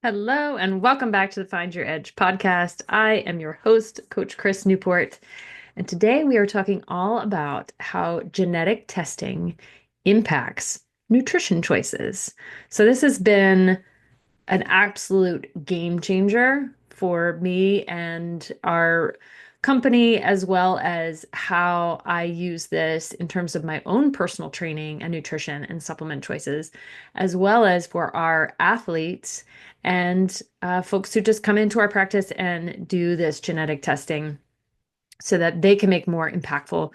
Hello, and welcome back to the Find Your Edge podcast. I am your host, Coach Chris Newport, and today we are talking all about how genetic testing impacts nutrition choices. So, this has been an absolute game changer for me and our company, as well as how I use this in terms of my own personal training and nutrition and supplement choices, as well as for our athletes and folks who just come into our practice and do this genetic testing so that they can make more impactful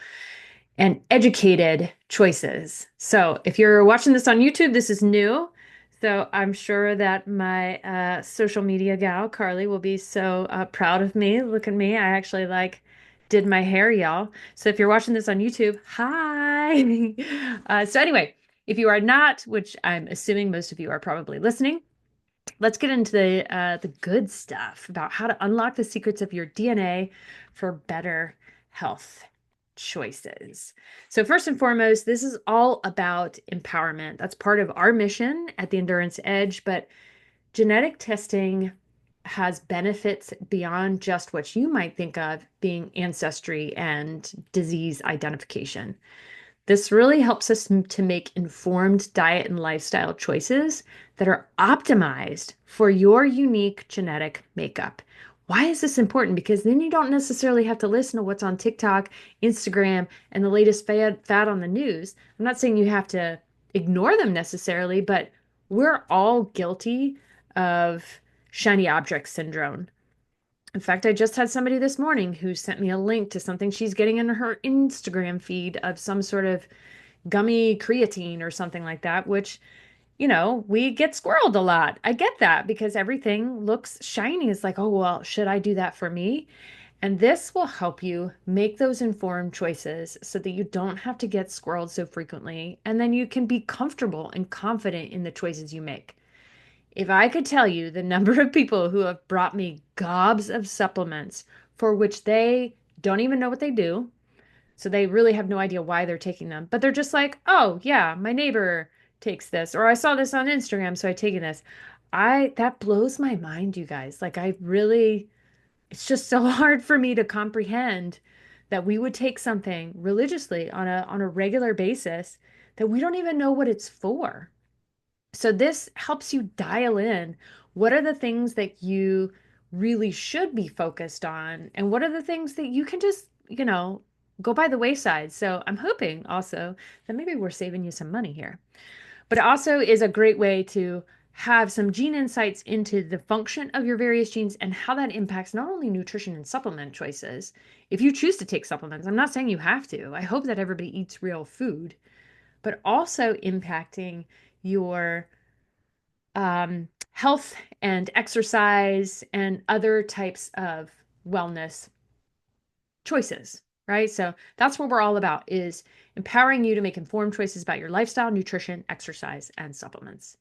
and educated choices. So if you're watching this on YouTube, this is new. So I'm sure that my social media gal, Carly, will be so proud of me. Look at me. I actually did my hair, y'all. So if you're watching this on YouTube, hi. So anyway, if you are not, which I'm assuming most of you are probably listening, let's get into the good stuff about how to unlock the secrets of your DNA for better health choices. So first and foremost, this is all about empowerment. That's part of our mission at the Endurance Edge, but genetic testing has benefits beyond just what you might think of being ancestry and disease identification. This really helps us to make informed diet and lifestyle choices that are optimized for your unique genetic makeup. Why is this important? Because then you don't necessarily have to listen to what's on TikTok, Instagram, and the latest fad on the news. I'm not saying you have to ignore them necessarily, but we're all guilty of shiny object syndrome. In fact, I just had somebody this morning who sent me a link to something she's getting in her Instagram feed of some sort of gummy creatine or something like that, which, we get squirreled a lot. I get that because everything looks shiny. It's like, oh, well, should I do that for me? And this will help you make those informed choices so that you don't have to get squirreled so frequently. And then you can be comfortable and confident in the choices you make. If I could tell you the number of people who have brought me gobs of supplements for which they don't even know what they do, so they really have no idea why they're taking them. But they're just like, oh, yeah, my neighbor takes this, or I saw this on Instagram, so I taking this. That blows my mind, you guys. It's just so hard for me to comprehend that we would take something religiously on a regular basis that we don't even know what it's for. So this helps you dial in what are the things that you really should be focused on, and what are the things that you can just, go by the wayside. So I'm hoping also that maybe we're saving you some money here. But it also is a great way to have some gene insights into the function of your various genes and how that impacts not only nutrition and supplement choices. If you choose to take supplements, I'm not saying you have to. I hope that everybody eats real food, but also impacting your health and exercise and other types of wellness choices, right? So that's what we're all about, is empowering you to make informed choices about your lifestyle, nutrition, exercise, and supplements.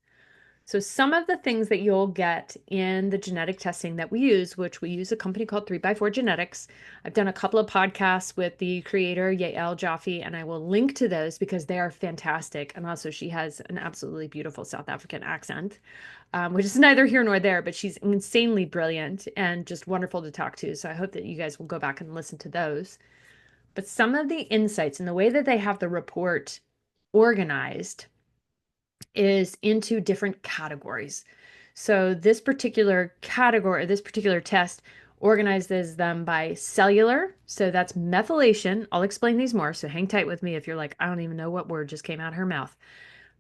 So some of the things that you'll get in the genetic testing that we use, which we use a company called 3x4 Genetics. I've done a couple of podcasts with the creator, Yael Jaffe, and I will link to those because they are fantastic. And also she has an absolutely beautiful South African accent, which is neither here nor there, but she's insanely brilliant and just wonderful to talk to. So I hope that you guys will go back and listen to those. But some of the insights and the way that they have the report organized is into different categories. So this particular category, this particular test organizes them by cellular. So that's methylation. I'll explain these more. So hang tight with me if you're like, I don't even know what word just came out of her mouth.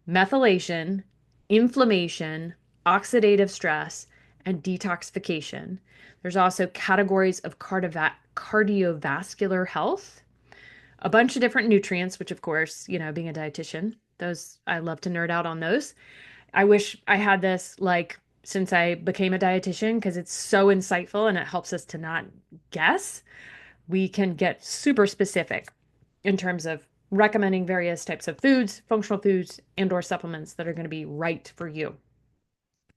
Methylation, inflammation, oxidative stress, and detoxification. There's also categories of cardiovascular health, a bunch of different nutrients, which of course, being a dietitian, those I love to nerd out on those. I wish I had this since I became a dietitian because it's so insightful and it helps us to not guess. We can get super specific in terms of recommending various types of foods, functional foods, and or supplements that are going to be right for you.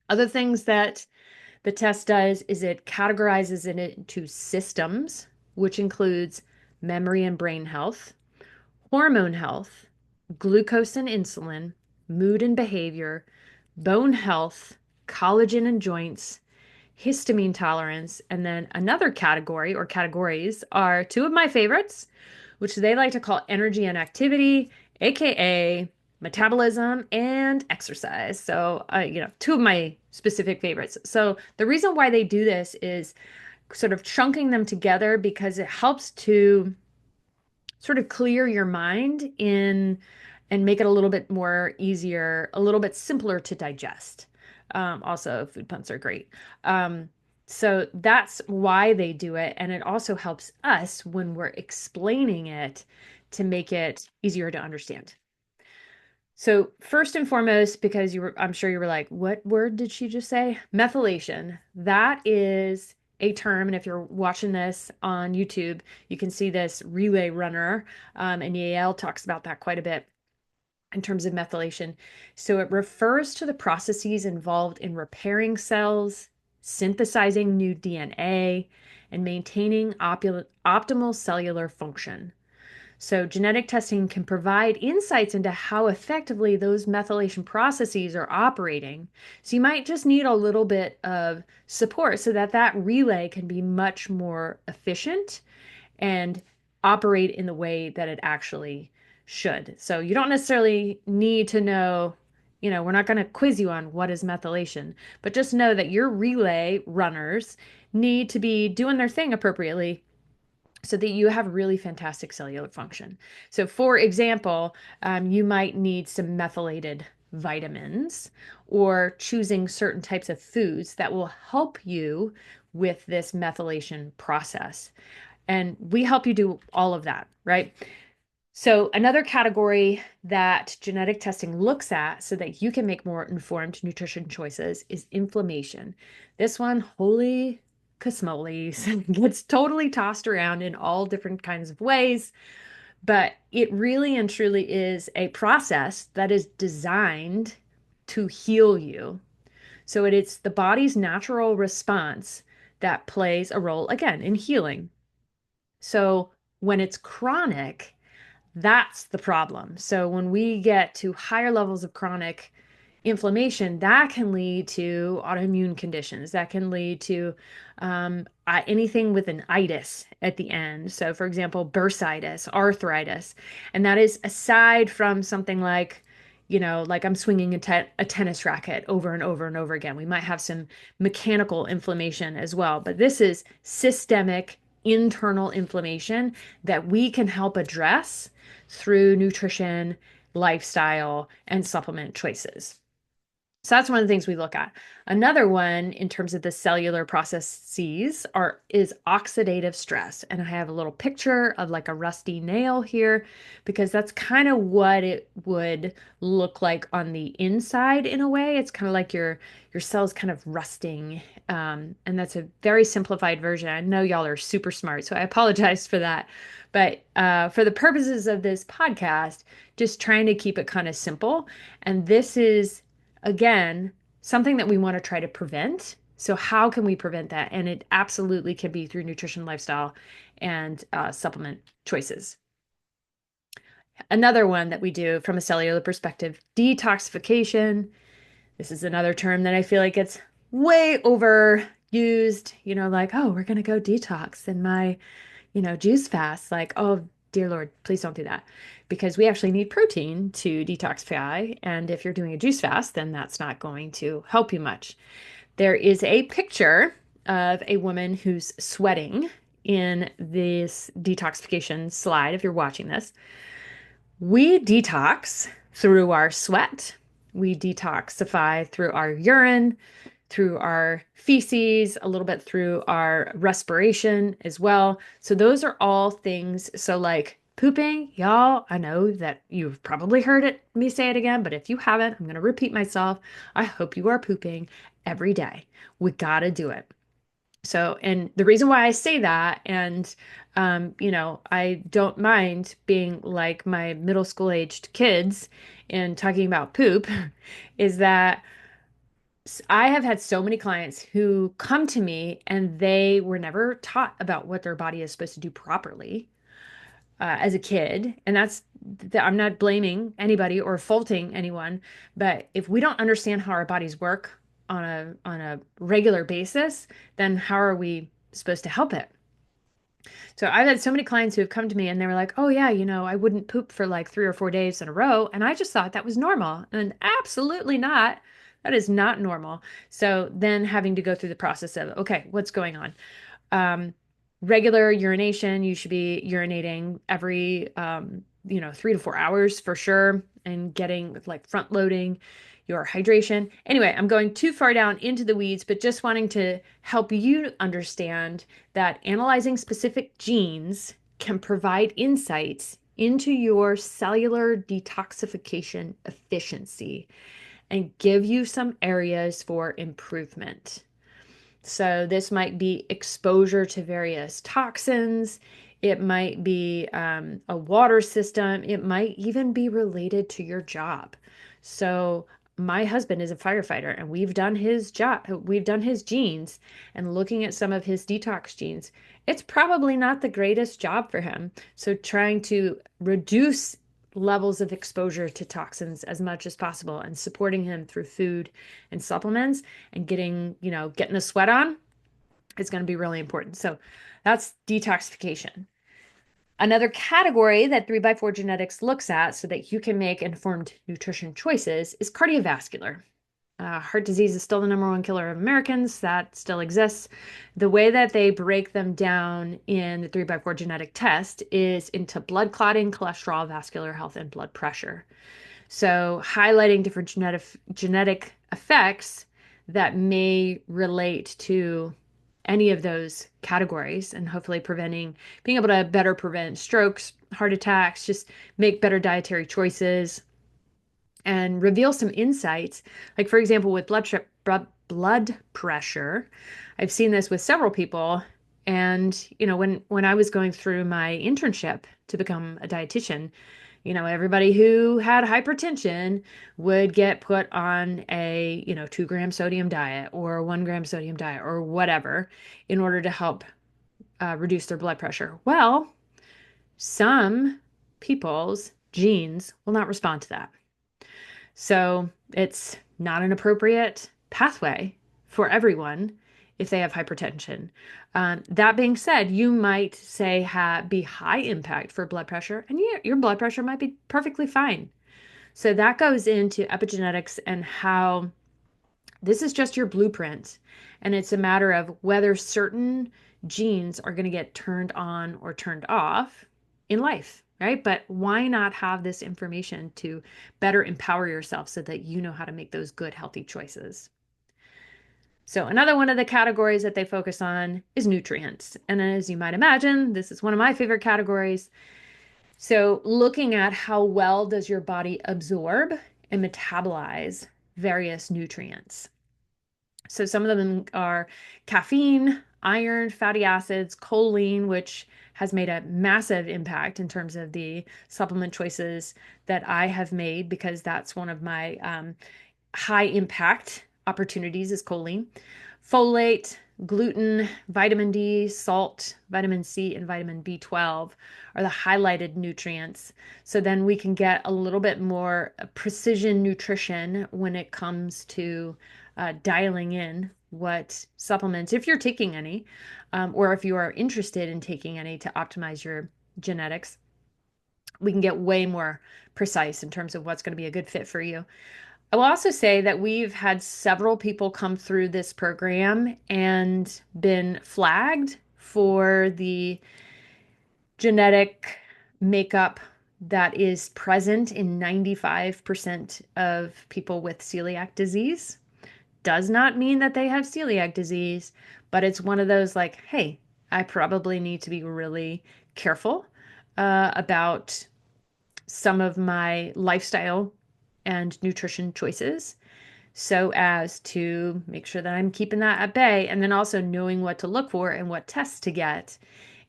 Other things that the test does is it categorizes it into systems, which includes memory and brain health, hormone health, glucose and insulin, mood and behavior, bone health, collagen in joints, histamine tolerance, and then another category or categories are two of my favorites, which they like to call energy and activity, aka metabolism and exercise. So, two of my specific favorites. So, the reason why they do this is sort of chunking them together because it helps to sort of clear your mind in and make it a little bit more easier, a little bit simpler to digest. Also, food puns are great. Um, so that's why they do it. And it also helps us when we're explaining it to make it easier to understand. So first and foremost, because I'm sure you were like, what word did she just say? Methylation. That is a term, and if you're watching this on YouTube, you can see this relay runner, and Yael talks about that quite a bit in terms of methylation. So it refers to the processes involved in repairing synthesizing new DNA, and maintaining optimal cellular function. So, genetic testing can provide insights into how effectively those methylation processes are operating. So, you might just need a little bit of support so that that relay can be much more efficient and operate in the way that it actually should. So, you don't necessarily need to know, we're not going to quiz you on what is methylation, but just know that your relay runners need to be doing their thing appropriately so that you have really fantastic cellular function. So, for example, you might need some methylated vitamins or choosing certain types of foods that will help you with this methylation process. And we help you do all of that, right? So, another category that genetic testing looks at so that you can make more informed nutrition choices is inflammation. This one, holy casmoles, gets totally tossed around in all different kinds of ways, but it really and truly is a process that is designed to heal you. So, it's the body's natural response that plays a role, again, in healing. So, when it's chronic, that's the problem. So when we get to higher levels of chronic inflammation, that can lead to autoimmune conditions. That can lead to anything with an itis at the end. So, for example, bursitis, arthritis. And that is aside from something like, like I'm swinging a tennis racket over and over and over again. We might have some mechanical inflammation as well, but this is systemic internal inflammation that we can help address through nutrition, lifestyle, and supplement choices. So that's one of the things we look at. Another one in terms of the cellular processes is oxidative stress. And I have a little picture of like a rusty nail here because that's kind of what it would look like on the inside in a way. It's kind of like your cells kind of rusting. And that's a very simplified version. I know y'all are super smart, so I apologize for that. But for the purposes of this podcast, just trying to keep it kind of simple. And this is again, something that we want to try to prevent. So, how can we prevent that? And it absolutely can be through nutrition, lifestyle, and supplement choices. Another one that we do from a cellular perspective, detoxification. This is another term that I feel like it's way overused, like, oh, we're going to go detox in my, juice fast. Like, oh, dear Lord, please don't do that because we actually need protein to detoxify. And if you're doing a juice fast, then that's not going to help you much. There is a picture of a woman who's sweating in this detoxification slide, if you're watching this. We detox through our sweat. We detoxify through our urine, through our feces, a little bit through our respiration as well. So those are all things. So like pooping, y'all, I know that you've probably heard me say it again, but if you haven't, I'm going to repeat myself. I hope you are pooping every day. We got to do it. So, and the reason why I say that, and I don't mind being like my middle school aged kids and talking about poop, is that I have had so many clients who come to me and they were never taught about what their body is supposed to do properly as a kid. And I'm not blaming anybody or faulting anyone, but if we don't understand how our bodies work on a regular basis, then how are we supposed to help it? So I've had so many clients who have come to me and they were like, "Oh yeah, I wouldn't poop for like 3 or 4 days in a row," and I just thought that was normal, and absolutely not. That is not normal. So then having to go through the process of, okay, what's going on? Um, Regular urination, you should be urinating every 3 to 4 hours for sure, and getting like front loading your hydration. Anyway, I'm going too far down into the weeds, but just wanting to help you understand that analyzing specific genes can provide insights into your cellular detoxification efficiency and give you some areas for improvement. So this might be exposure to various toxins. It might be a water system. It might even be related to your job. So my husband is a firefighter and we've done his job, we've done his genes and looking at some of his detox genes. It's probably not the greatest job for him. So trying to reduce levels of exposure to toxins as much as possible and supporting him through food and supplements and getting a sweat on is going to be really important. So that's detoxification. Another category that 3x4 genetics looks at so that you can make informed nutrition choices is cardiovascular. Heart disease is still the number one killer of Americans. That still exists. The way that they break them down in the 3x4 genetic test is into blood clotting, cholesterol, vascular health, and blood pressure. So highlighting different genetic effects that may relate to any of those categories and hopefully being able to better prevent strokes, heart attacks, just make better dietary choices and reveal some insights. Like for example, with blood pressure, I've seen this with several people. And when I was going through my internship to become a dietitian, everybody who had hypertension would get put on a 2-gram sodium diet or a 1-gram sodium diet or whatever in order to help reduce their blood pressure. Well, some people's genes will not respond to that. So it's not an appropriate pathway for everyone if they have hypertension. That being said, you might say be high impact for blood pressure, and your blood pressure might be perfectly fine. So that goes into epigenetics and how this is just your blueprint. And it's a matter of whether certain genes are going to get turned on or turned off in life, right? But why not have this information to better empower yourself so that you know how to make those good, healthy choices? So another one of the categories that they focus on is nutrients. And as you might imagine, this is one of my favorite categories. So looking at how well does your body absorb and metabolize various nutrients. So some of them are caffeine, iron, fatty acids, choline, which has made a massive impact in terms of the supplement choices that I have made because that's one of my high impact opportunities is choline, folate, gluten, vitamin D, salt, vitamin C, and vitamin B12 are the highlighted nutrients. So then we can get a little bit more precision nutrition when it comes to dialing in what supplements, if you're taking any, or if you are interested in taking any to optimize your genetics, we can get way more precise in terms of what's going to be a good fit for you. I will also say that we've had several people come through this program and been flagged for the genetic makeup that is present in 95% of people with celiac disease. Does not mean that they have celiac disease, but it's one of those like, hey, I probably need to be really careful about some of my lifestyle and nutrition choices so as to make sure that I'm keeping that at bay, and then also knowing what to look for and what tests to get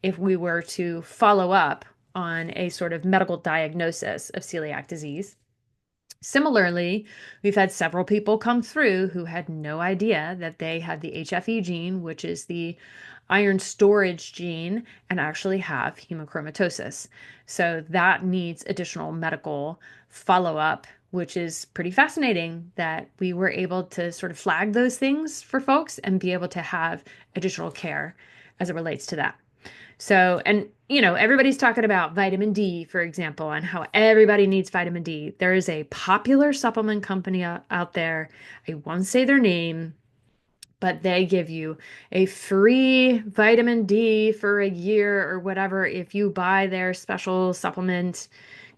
if we were to follow up on a sort of medical diagnosis of celiac disease. Similarly, we've had several people come through who had no idea that they had the HFE gene, which is the iron storage gene, and actually have hemochromatosis. So that needs additional medical follow-up which is pretty fascinating that we were able to sort of flag those things for folks and be able to have additional care as it relates to that. So, and everybody's talking about vitamin D, for example, and how everybody needs vitamin D. There is a popular supplement company out there. I won't say their name, but they give you a free vitamin D for a year or whatever if you buy their special supplement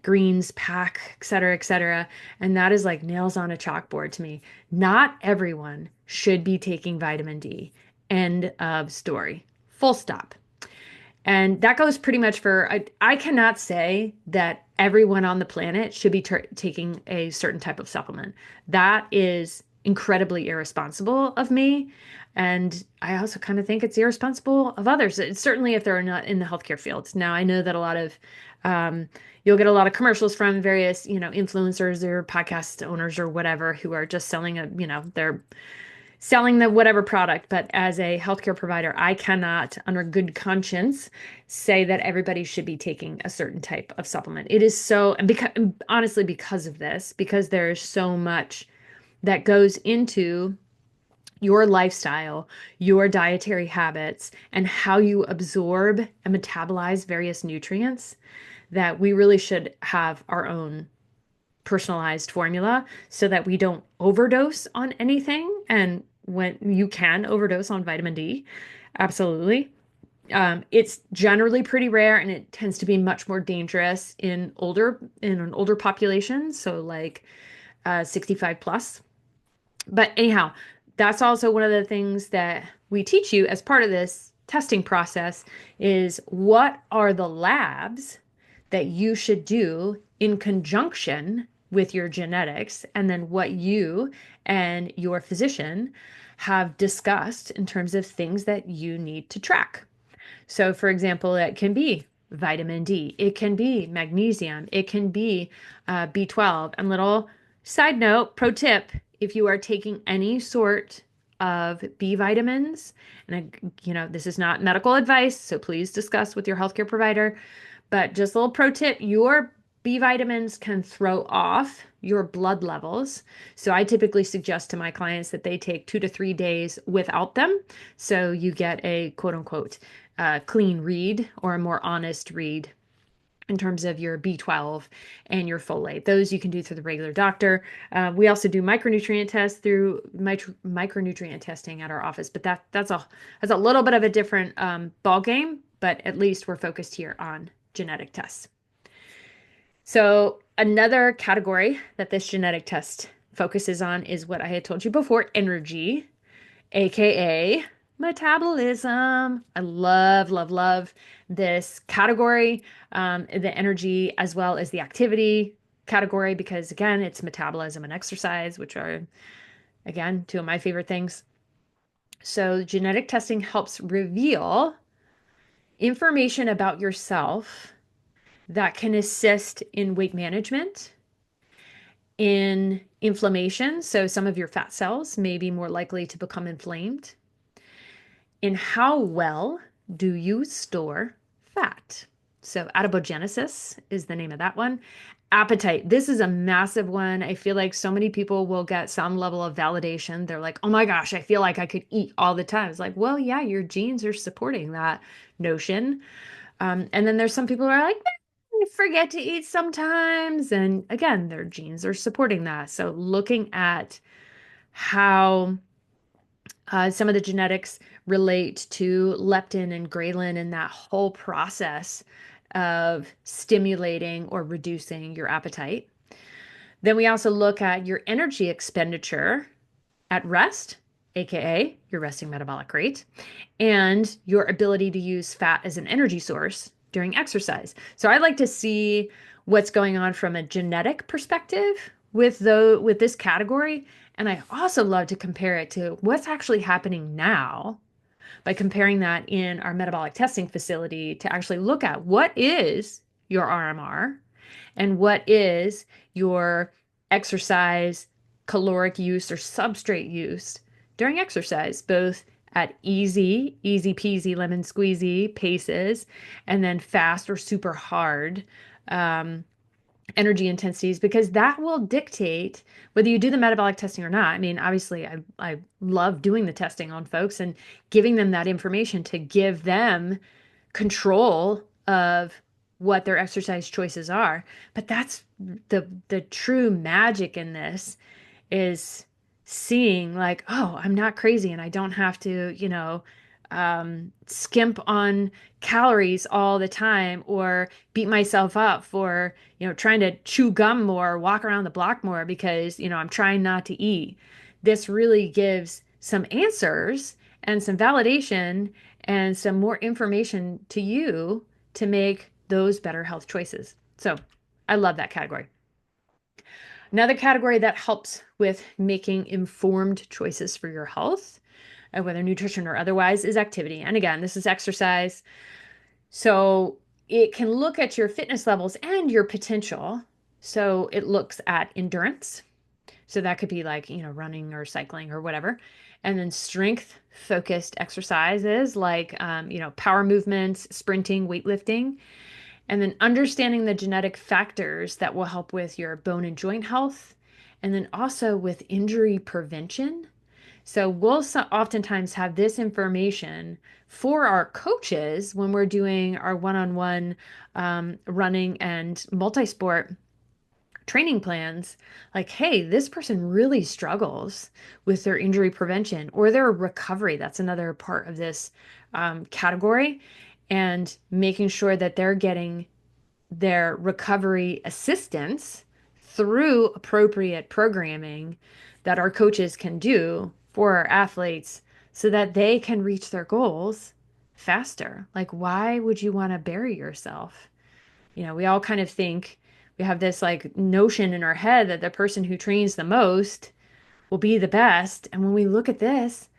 greens pack, et cetera, et cetera. And that is like nails on a chalkboard to me. Not everyone should be taking vitamin D. End of story. Full stop. And that goes pretty much for, I cannot say that everyone on the planet should be taking a certain type of supplement. That is incredibly irresponsible of me. And I also kind of think it's irresponsible of others. It's certainly if they're not in the healthcare field. Now, I know that a lot of, you'll get a lot of commercials from various, influencers or podcast owners or whatever who are just selling they're selling the whatever product. But as a healthcare provider, I cannot, under good conscience, say that everybody should be taking a certain type of supplement. It is so, and because honestly, because of this, because there's so much that goes into your lifestyle, your dietary habits, and how you absorb and metabolize various nutrients, that we really should have our own personalized formula so that we don't overdose on anything. And when you can overdose on vitamin D, absolutely. It's generally pretty rare and it tends to be much more dangerous in an older population, so like 65 plus. But anyhow, that's also one of the things that we teach you as part of this testing process is what are the labs that you should do in conjunction with your genetics, and then what you and your physician have discussed in terms of things that you need to track. So, for example, it can be vitamin D, it can be magnesium, it can be B12. And little side note, pro tip, if you are taking any sort of B vitamins, and this is not medical advice, so please discuss with your healthcare provider, but just a little pro tip, your B vitamins can throw off your blood levels. So I typically suggest to my clients that they take 2 to 3 days without them. So you get a quote unquote clean read or a more honest read in terms of your B12 and your folate. Those you can do through the regular doctor. We also do micronutrient tests through micronutrient testing at our office, but that's a little bit of a different ball game, but at least we're focused here on genetic tests. So another category that this genetic test focuses on is what I had told you before, energy, aka metabolism. I love, love, love this category, the energy as well as the activity category, because again, it's metabolism and exercise, which are, again, two of my favorite things. So genetic testing helps reveal information about yourself that can assist in weight management, in inflammation. So some of your fat cells may be more likely to become inflamed. In how well do you store fat? So adipogenesis is the name of that one. Appetite. This is a massive one. I feel like so many people will get some level of validation. They're like, oh my gosh, I feel like I could eat all the time. It's like, well, yeah, your genes are supporting that notion. And then there's some people who are like, I forget to eat sometimes. And again, their genes are supporting that. So looking at how some of the genetics relate to leptin and ghrelin and that whole process of stimulating or reducing your appetite. Then we also look at your energy expenditure at rest, aka your resting metabolic rate, and your ability to use fat as an energy source during exercise. So I like to see what's going on from a genetic perspective with this category, and I also love to compare it to what's actually happening now by comparing that in our metabolic testing facility to actually look at what is your RMR and what is your exercise caloric use or substrate use during exercise, both at easy peasy, lemon squeezy paces, and then fast or super hard energy intensities, because that will dictate whether you do the metabolic testing or not. I mean, obviously, I love doing the testing on folks and giving them that information to give them control of what their exercise choices are. But that's the true magic in this, is seeing like, oh, I'm not crazy and I don't have to, skimp on calories all the time or beat myself up for, trying to chew gum more, walk around the block more because, I'm trying not to eat. This really gives some answers and some validation and some more information to you to make those better health choices. So I love that category. Another category that helps with making informed choices for your health, whether nutrition or otherwise, is activity. And again, this is exercise. So it can look at your fitness levels and your potential. So it looks at endurance. So that could be like, running or cycling or whatever. And then strength focused exercises like, power movements, sprinting, weightlifting. And then understanding the genetic factors that will help with your bone and joint health. And then also with injury prevention. So we'll oftentimes have this information for our coaches when we're doing our one-on-one running and multi-sport training plans. Like, hey, this person really struggles with their injury prevention or their recovery. That's another part of this category. And making sure that they're getting their recovery assistance through appropriate programming that our coaches can do for our athletes so that they can reach their goals faster. Like, why would you want to bury yourself? We all kind of think we have this like notion in our head that the person who trains the most will be the best. And when we look at this,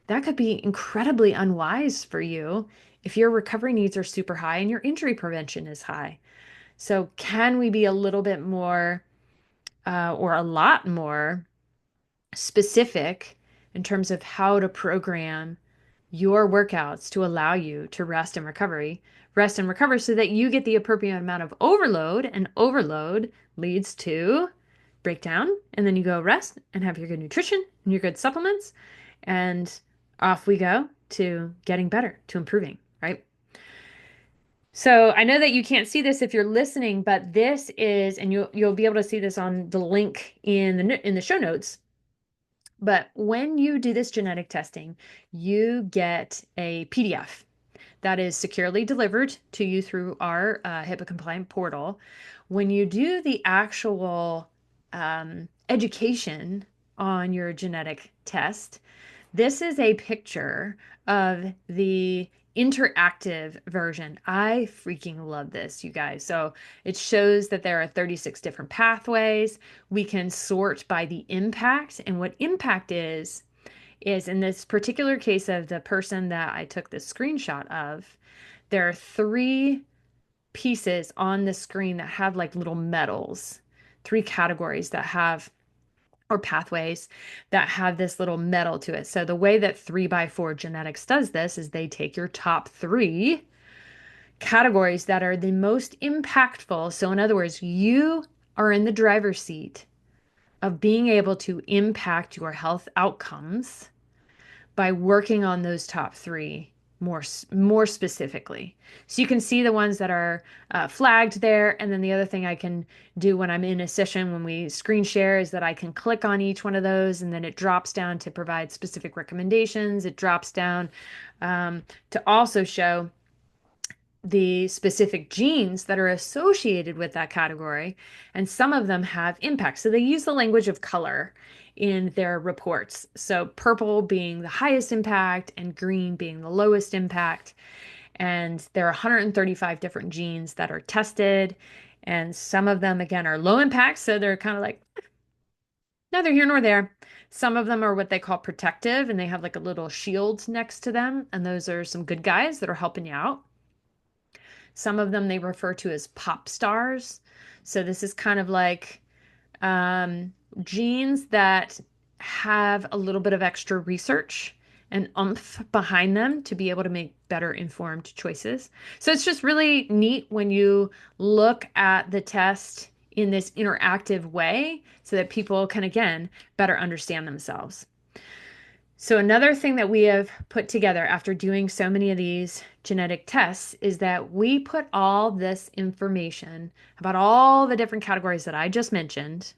that could be incredibly unwise for you if your recovery needs are super high and your injury prevention is high. So, can we be a little bit more or a lot more specific in terms of how to program your workouts to allow you to rest and recover so that you get the appropriate amount of overload, and overload leads to breakdown, and then you go rest and have your good nutrition and your good supplements, and off we go to getting better, to improving, right? So I know that you can't see this if you're listening, but this is, and you'll be able to see this on the link in the show notes. But when you do this genetic testing, you get a PDF that is securely delivered to you through our HIPAA compliant portal. When you do the actual education on your genetic test, this is a picture of the interactive version. I freaking love this, you guys. So it shows that there are 36 different pathways. We can sort by the impact. And what impact is in this particular case of the person that I took the screenshot of, there are three pieces on the screen that have like little medals, three categories that have or pathways that have this little medal to it. So the way that 3x4 genetics does this is they take your top three categories that are the most impactful. So in other words, you are in the driver's seat of being able to impact your health outcomes by working on those top three more specifically. So you can see the ones that are flagged there. And then the other thing I can do when I'm in a session, when we screen share, is that I can click on each one of those and then it drops down to provide specific recommendations. It drops down to also show the specific genes that are associated with that category, and some of them have impact. So they use the language of color in their reports. So purple being the highest impact and green being the lowest impact. And there are 135 different genes that are tested. And some of them, again, are low impact. So they're kind of like, neither here nor there. Some of them are what they call protective, and they have like a little shield next to them. And those are some good guys that are helping you out. Some of them they refer to as pop stars. So this is kind of like genes that have a little bit of extra research and oomph behind them to be able to make better informed choices. So it's just really neat when you look at the test in this interactive way so that people can, again, better understand themselves. So, another thing that we have put together after doing so many of these genetic tests is that we put all this information about all the different categories that I just mentioned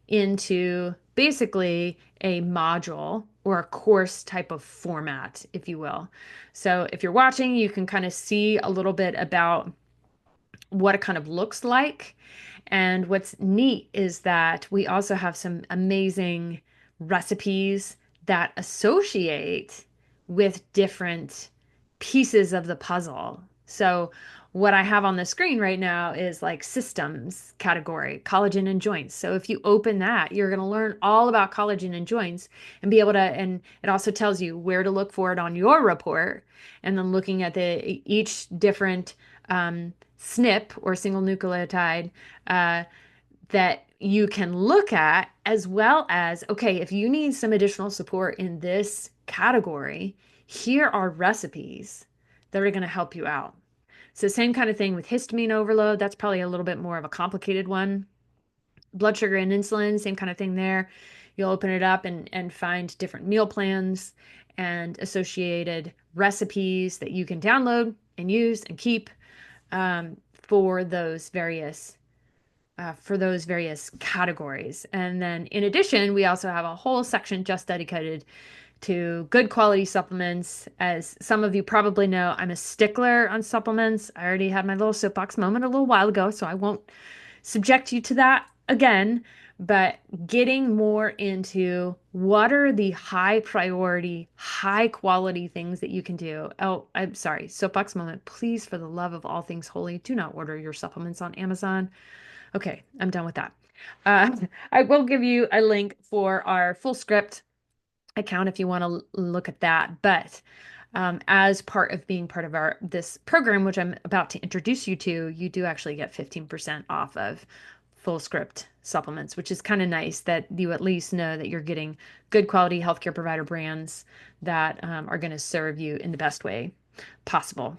into basically a module or a course type of format, if you will. So, if you're watching, you can kind of see a little bit about what it kind of looks like. And what's neat is that we also have some amazing recipes that associate with different pieces of the puzzle. So, what I have on the screen right now is like systems category, collagen and joints. So, if you open that, you're going to learn all about collagen and joints and be able to, and it also tells you where to look for it on your report. And then looking at each different SNP or single nucleotide uh, that you can look at, as well as, okay, if you need some additional support in this category, here are recipes that are going to help you out. So, same kind of thing with histamine overload. That's probably a little bit more of a complicated one. Blood sugar and insulin, same kind of thing there. You'll open it up and find different meal plans and associated recipes that you can download and use and keep for those various categories. And then in addition, we also have a whole section just dedicated to good quality supplements. As some of you probably know, I'm a stickler on supplements. I already had my little soapbox moment a little while ago, so I won't subject you to that again. But getting more into what are the high priority, high quality things that you can do. Oh, I'm sorry, soapbox moment. Please, for the love of all things holy, do not order your supplements on Amazon. Okay, I'm done with that. Uh, I will give you a link for our full script account if you want to look at that. But as part of being part of our this program, which I'm about to introduce you to, you do actually get 15% off of full script supplements, which is kind of nice that you at least know that you're getting good quality healthcare provider brands that are going to serve you in the best way possible.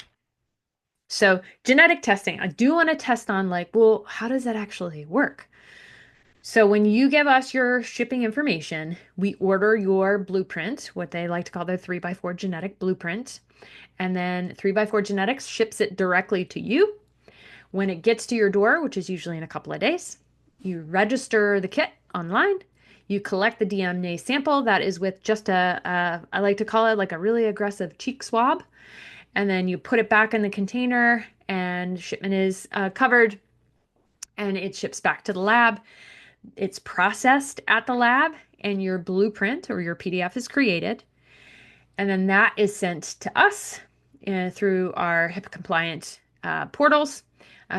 So, genetic testing, I do want to test on like, well, how does that actually work? So, when you give us your shipping information, we order your blueprint, what they like to call their 3x4 genetic blueprint. And then 3x4 Genetics ships it directly to you. When it gets to your door, which is usually in a couple of days, you register the kit online. You collect the DNA sample that is with just I like to call it like a really aggressive cheek swab. And then you put it back in the container, and shipment is covered, and it ships back to the lab. It's processed at the lab, and your blueprint or your PDF is created. And then that is sent to us through our HIPAA compliant portals.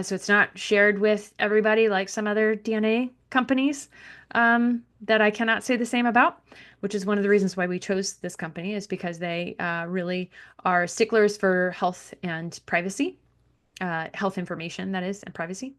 So it's not shared with everybody like some other DNA companies that I cannot say the same about, which is one of the reasons why we chose this company, is because they really are sticklers for health and privacy, health information, that is, and privacy.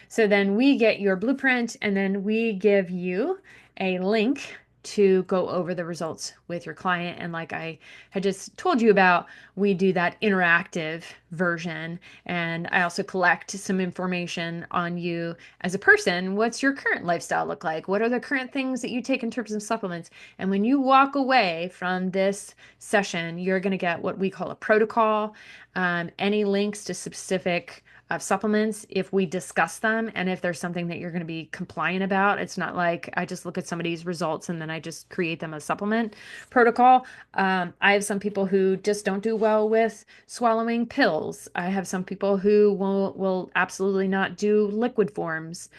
So then we get your blueprint, and then we give you a link to go over the results with your client. And like I had just told you about, we do that interactive version. And I also collect some information on you as a person. What's your current lifestyle look like? What are the current things that you take in terms of supplements? And when you walk away from this session, you're going to get what we call a protocol, any links to specific supplements if we discuss them, and if there's something that you're going to be compliant about. It's not like I just look at somebody's results and then I just create them a supplement protocol. I have some people who just don't do well with swallowing pills. I have some people who will absolutely not do liquid forms.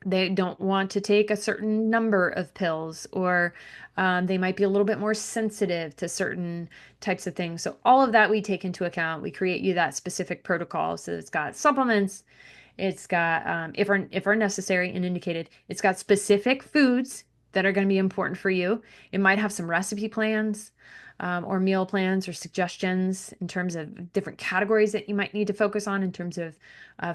They don't want to take a certain number of pills, or they might be a little bit more sensitive to certain types of things. So all of that we take into account. We create you that specific protocol. So it's got supplements, it's got if are necessary and indicated, it's got specific foods that are going to be important for you. It might have some recipe plans. or meal plans or suggestions in terms of different categories that you might need to focus on in terms of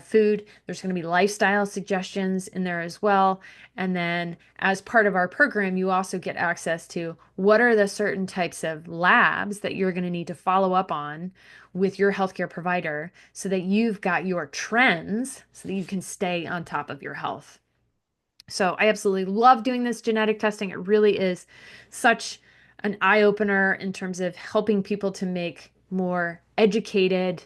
food. There's going to be lifestyle suggestions in there as well. And then as part of our program, you also get access to what are the certain types of labs that you're going to need to follow up on with your healthcare provider so that you've got your trends so that you can stay on top of your health. So I absolutely love doing this genetic testing. It really is such an eye opener in terms of helping people to make more educated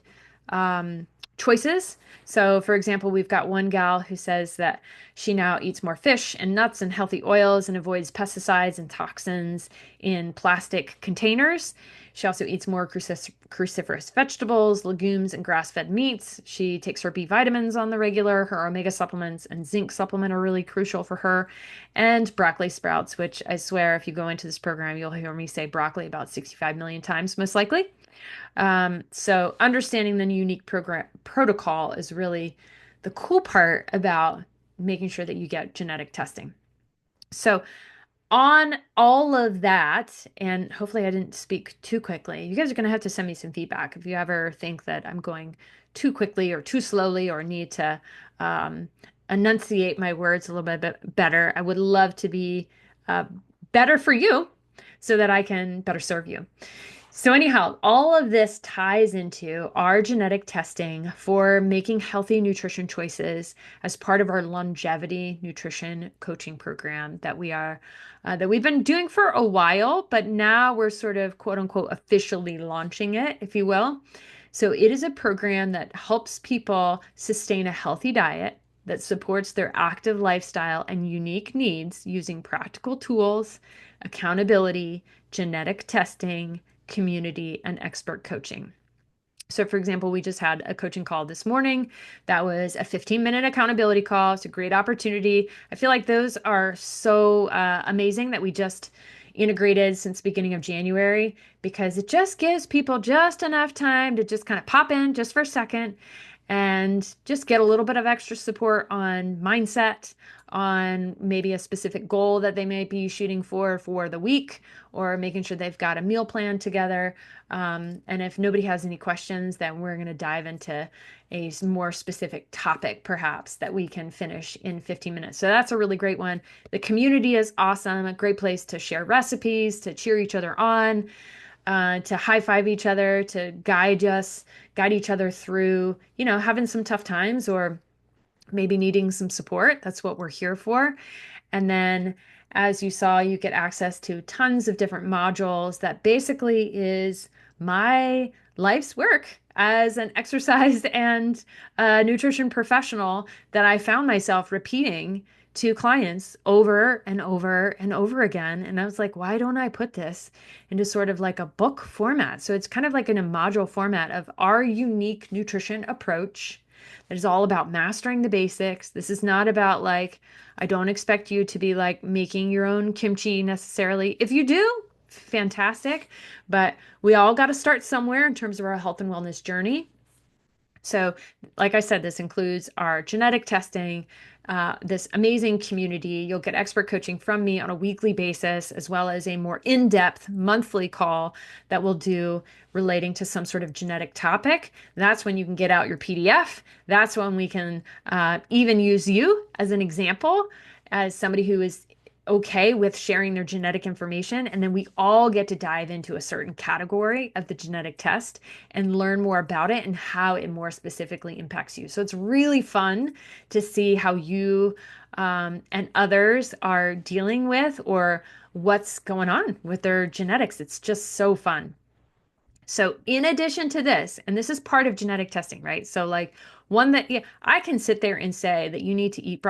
um, choices. So, for example, we've got one gal who says that she now eats more fish and nuts and healthy oils and avoids pesticides and toxins in plastic containers. She also eats more cruciferous vegetables, legumes, and grass-fed meats. She takes her B vitamins on the regular. Her omega supplements and zinc supplement are really crucial for her. And broccoli sprouts, which I swear, if you go into this program, you'll hear me say broccoli about 65 million times, most likely. So understanding the unique program protocol is really the cool part about making sure that you get genetic testing. So on all of that, and hopefully I didn't speak too quickly, you guys are going to have to send me some feedback if you ever think that I'm going too quickly or too slowly or need to um, enunciate my words a little bit better. I would love to be uh, better for you so that I can better serve you. So, anyhow, all of this ties into our genetic testing for making healthy nutrition choices as part of our longevity nutrition coaching program that we've been doing for a while, but now we're sort of quote unquote officially launching it, if you will. So, it is a program that helps people sustain a healthy diet that supports their active lifestyle and unique needs using practical tools, accountability, genetic testing, community, and expert coaching. So, for example, we just had a coaching call this morning. That was a 15-minute accountability call. It's a great opportunity. I feel like those are so amazing that we just integrated since the beginning of January because it just gives people just enough time to just kind of pop in just for a second and just get a little bit of extra support on mindset, on maybe a specific goal that they may be shooting for the week, or making sure they've got a meal plan together. And if nobody has any questions, then we're going to dive into a more specific topic, perhaps, that we can finish in 15 minutes. So that's a really great one. The community is awesome, a great place to share recipes, to cheer each other on, to high five each other, to guide each other through, having some tough times or maybe needing some support. That's what we're here for. And then, as you saw, you get access to tons of different modules that basically is my life's work as an exercise and nutrition professional that I found myself repeating to clients over and over and over again. And I was like, why don't I put this into sort of like a book format? So it's kind of like in a module format of our unique nutrition approach that is all about mastering the basics. This is not about like, I don't expect you to be like making your own kimchi necessarily. If you do, fantastic. But we all got to start somewhere in terms of our health and wellness journey. So, like I said, this includes our genetic testing, this amazing community. You'll get expert coaching from me on a weekly basis, as well as a more in-depth monthly call that we'll do relating to some sort of genetic topic. That's when you can get out your PDF. That's when we can even use you as an example, as somebody who is okay with sharing their genetic information. And then we all get to dive into a certain category of the genetic test and learn more about it and how it more specifically impacts you. So it's really fun to see how you and others are dealing with or what's going on with their genetics. It's just so fun. So, in addition to this, and this is part of genetic testing, right? So, like one that yeah, I can sit there and say that you need to eat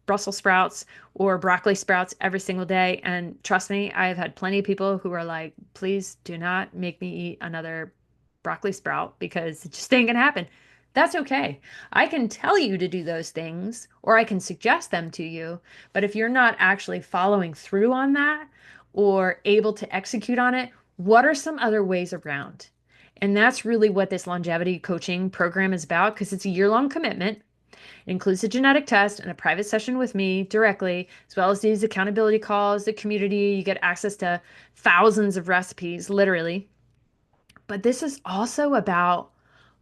Brussels sprouts or broccoli sprouts every single day. And trust me, I have had plenty of people who are like, please do not make me eat another broccoli sprout because it just ain't gonna happen. That's okay. I can tell you to do those things or I can suggest them to you. But if you're not actually following through on that or able to execute on it, what are some other ways around? And that's really what this longevity coaching program is about because it's a year-long commitment. It includes a genetic test and a private session with me directly, as well as these accountability calls, the community. You get access to thousands of recipes, literally. But this is also about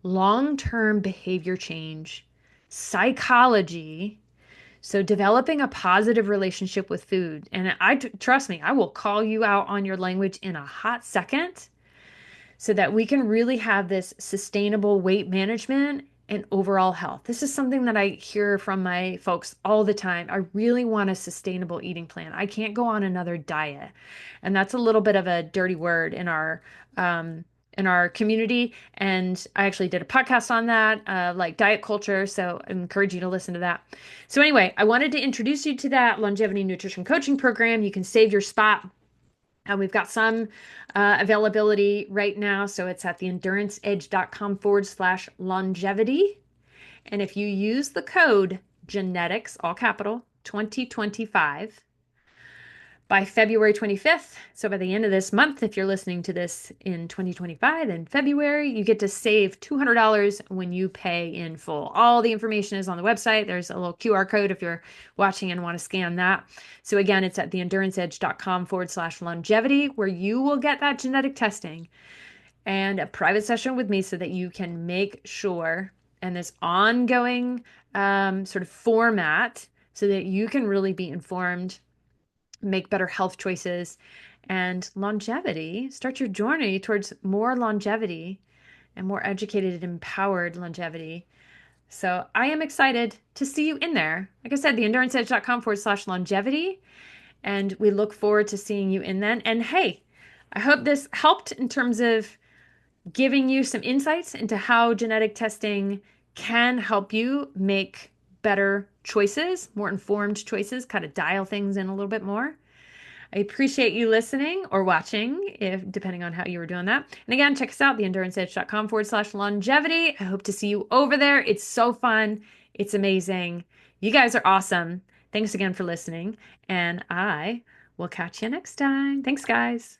long-term behavior change, psychology. So developing a positive relationship with food. And trust me, I will call you out on your language in a hot second so that we can really have this sustainable weight management and overall health. This is something that I hear from my folks all the time. I really want a sustainable eating plan. I can't go on another diet. And that's a little bit of a dirty word um, in our community. And I actually did a podcast on that, like diet culture. So I encourage you to listen to that. So anyway, I wanted to introduce you to that longevity nutrition coaching program. You can save your spot. We've got some availability right now. So it's at theenduranceedge.com/longevity. And if you use the code genetics, all capital, 2025, by February 25th, so by the end of this month, if you're listening to this in 2025 in February, you get to save $200 when you pay in full. All the information is on the website. There's a little QR code if you're watching and want to scan that. So again, it's at theenduranceedge.com/longevity, where you will get that genetic testing and a private session with me so that you can make sure, and this ongoing sort of format, so that you can really be informed, make better health choices, and longevity. Start your journey towards more longevity and more educated and empowered longevity. So I am excited to see you in there. Like I said, theenduranceedge.com/longevity. And we look forward to seeing you in then. And hey, I hope this helped in terms of giving you some insights into how genetic testing can help you make better choices, more informed choices, kind of dial things in a little bit more. I appreciate you listening or watching, if depending on how you were doing that. And again, check us out, theenduranceedge.com/longevity. I hope to see you over there. It's so fun. It's amazing. You guys are awesome. Thanks again for listening, and I will catch you next time. Thanks, guys.